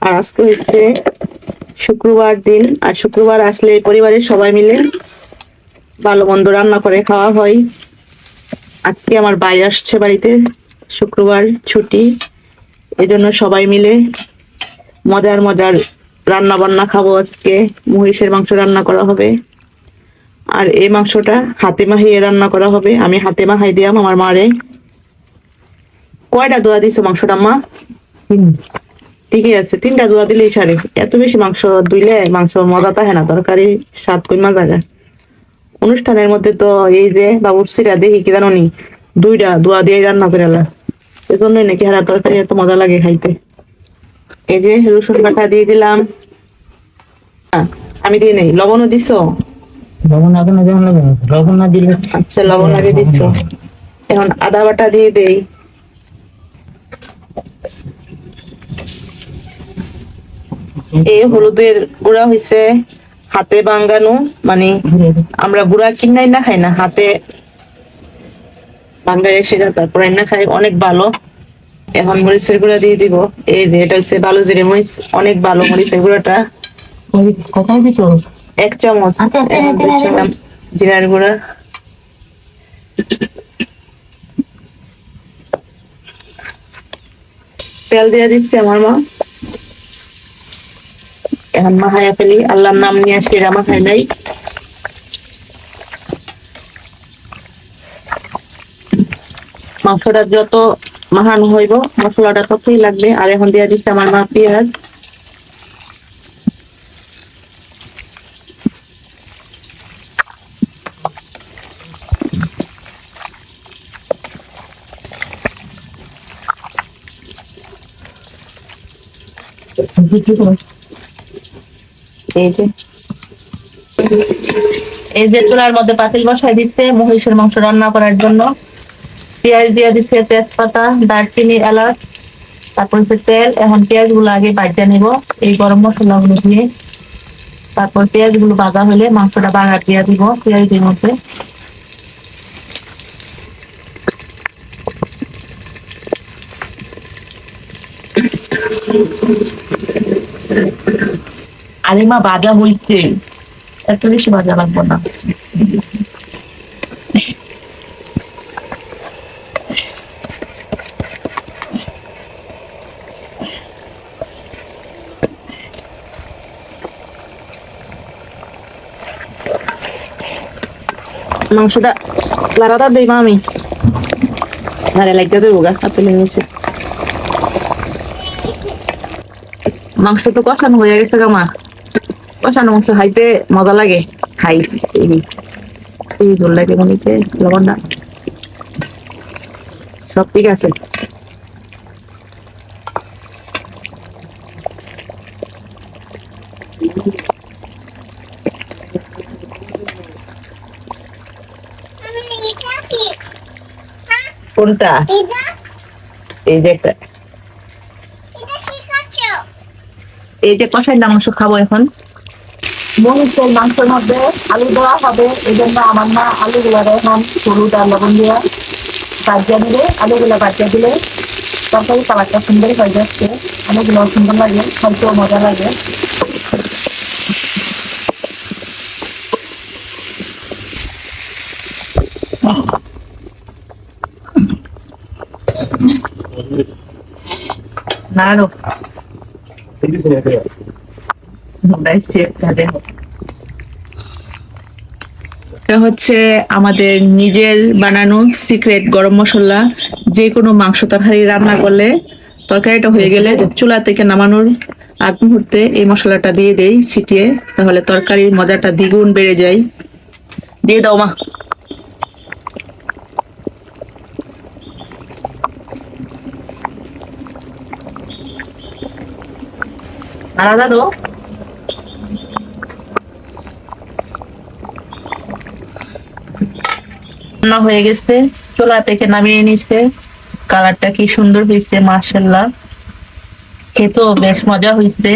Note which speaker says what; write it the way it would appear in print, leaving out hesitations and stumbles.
Speaker 1: আর আজকে হচ্ছে শুক্রবার দিন, আর শুক্রবার আসলে পরিবারের সবাই মিলে ভালো মন্দ রান্না করে খাওয়া হয়। আজকে আমার ভাই আসছে বাড়িতে, শুক্রবার ছুটি, এই জন্য সবাই মিলে মজার মজার রান্না বান্না খাবো। আজকে মহিষের মাংস রান্না করা হবে, আর এই মাংসটা হাতে মাখিয়ে রান্না করা হবে। আমি হাতে মাখাই দিয়াম আমার মারে। কয়টা দোয়া দিছো মাংসটা মা? ঠিকই আছে, 3টা দোয়া দিলেই সারে। এত বেশি মাংস দুইলে মাংস মজা থাকে না, তরকারি স্বাদ কইমা জায়গা। অনুষ্ঠানের মধ্যে তো এই যে বাবুর্চিরা দেখি কি জানো নি, 2টা দোয়া দিয়ে রান্না করে এলা, এজন্যই নাকি হারা তরকারি এত মজা লাগে খাইতে। এই যে রসুন বাটা দিয়ে দিলাম, আমি দিয়ে নেই। লবণও দিছো?
Speaker 2: লবণ আগে না যেমন লাগে, লবণ না দিলে
Speaker 1: আচ্ছা, লবণ আগে দিছো। এখন আদা বাটা দিয়ে দেই। এই হলুদের গুঁড়া হইছে হাতে বাঙ্গানো, মানে আমরা গুঁড়া কিনাই না খাই না, হাতে বাঙ্গায় সেটা তারপর না খাই, অনেক ভালো। এখন মরিচের গুঁড়া দিয়ে দিব। এই যে এটা হচ্ছে ভালো জিরে মরিচ, অনেক ভালো মরিচের গুঁড়াটা।
Speaker 2: কোথায় দিছো?
Speaker 1: 1 চামচ। এখন দিচ্ছিলাম জিরার গুঁড়া। তেল দিয়ে দিচ্ছে আমার মা। এখন মাখাইয়া ফেলি, আল্লাহর নাম নিয়ে সেরা মাখাই নাই। মাংসটা যত মাখানো হইব মশলাটা ততই লাগবে। আর এখন দিয়ে দিচ্ছে আমার মা পেঁয়াজ। এই যে চুলার মধ্যে পাতিল বসাই দিচ্ছে মহিষের মাংস রান্না করার জন্য। পেঁয়াজ দিয়ে দিচ্ছে, তেজপাতা, দারচিনি, এলাচ, তারপর হচ্ছে তেল। এখন পেঁয়াজ গুলো আগে ভাজা নিব এই গরম মশলা গুলো দিয়ে। তারপর পেঁয়াজ গুলো ভাজা হলে মাংসটা বাগার দিয়ে দিব পেঁয়াজের মধ্যে। আরে মা, ভাজা হইছে, এত বেশি ভাজা লাগবে না। মাংসটা লাড়াটা দেই মা, আমি ধারে লাগতে দেবো গা হাতে লেগেছে। মাংস তো কষানো হয়ে গেছে গা মা। কষানো মাংস খাইতে মজা লাগে, খাই। এই ঝোল লাগে মনে হচ্ছে, লবণটা সব ঠিক আছে। কোনটা? এই যে একটা, এই যে কষাই না মাংস খাবো এখন। মহিষের মাংসের মধ্যে আলু দেওয়া হবে, এই জন্য আমার মা আলুগুলা এখন হলুদ আর লবণ দিয়ে ভাজিয়া দিলে, আলুগুলা ভাজিয়া দিলে তরকারি কালারটা সুন্দর হয়ে যাচ্ছে। আলুগুলো সুন্দর লাগে, খাইতেও মজা লাগে। নাড়ো এটা হচ্ছে আমাদের নিজের বানানো সিক্রেট গরম মশলা। যে কোনো মাংস তরকারি রান্না করলে, তরকারিটা হয়ে গেলে চুলা থেকে নামানোর আগ মুহূর্তে এই মশলাটা দিয়ে দেই ছিটিয়ে, তাহলে তরকারির মজাটা দ্বিগুণ বেড়ে যায়। দিয়ে দাও মা। আলাদা দাও। রান্না হয়ে গেছে, চুলা থেকে নামিয়ে নিচ্ছে। কালারটা কি সুন্দর হয়েছে মাশাআল্লাহ, খেতেও বেশ মজা হয়েছে।